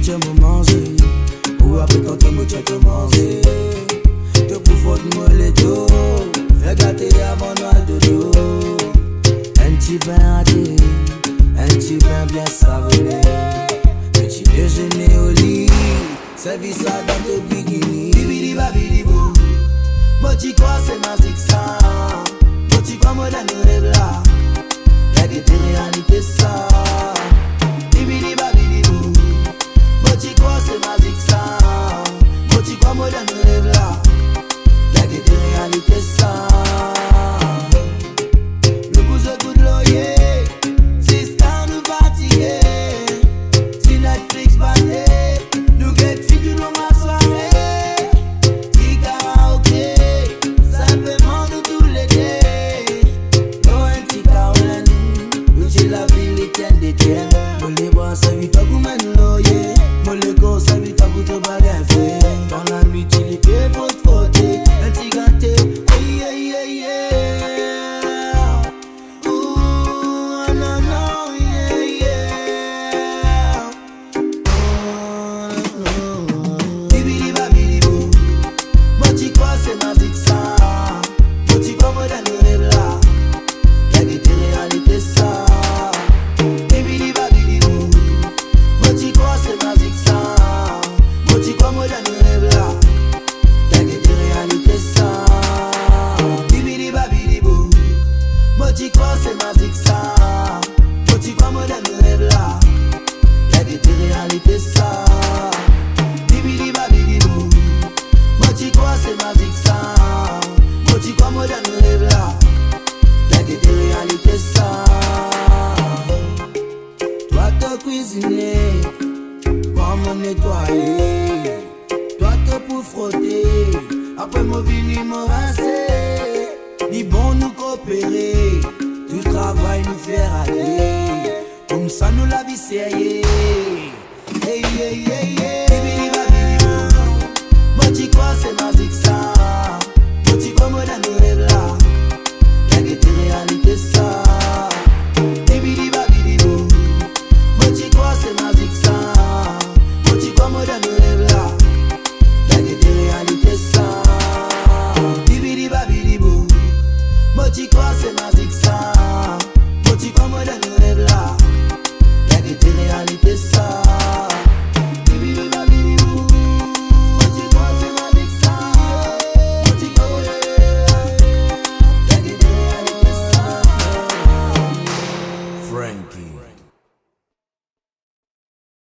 tu me manger. Ou après quand tu me check manger. Te pour de moi les dos. Fais gâter avant Noël de dos. Un petit bain à thé, un petit bain bien savonné. Petit déjeuner au lit, service ça dans tes bikinis. Dibidibabi, Dibou. Moi tu crois c'est magique ça. Moi tu crois moi dans le rêve là. La guette réalité ça. Dibidibabi, Dibou. Moi tu crois c'est magique ça. Moi tu crois moi dans le rêve là. La guette réalité ça. Le bouge coup de l'oyer. Si ça nous fatigue. Si Netflix batté. Nous get figure dans ma soirée. Si karaoké. Simplement nous tous les deux. No anti Carmen. Nous j'ai la vie les tiennes des tiennes. Mon les bras ça vite à vous mène l'oyer. Mon les gosses ça vite à vous te bagarre fait. Dans la nuit tu les fais faute faute. Un petit gâté. C'est magique ça. Moi tu crois moi dans le rêve là. La guette réalité ça. Dibidibabi, Dibou. Moi tu crois c'est magique ça. Moi tu crois moi dans le rêve là. La guette réalité ça. Dibidibabi, Dibou. Moi tu crois c'est magique ça. Moi tu crois moi dans le rêve là. La guette réalité ça. Dibidibabi, Dibou. Moi tu crois c'est magique ça. Moi tu crois moi dans le rêve là. La guette réalité ça. Toi te cuisiner, moi me nettoyer. Toi te pour frotter, après moi venir me rincer. Ni bon nous coopérer, tout travail nous faire aller. Comme ça nous la vie sérieux.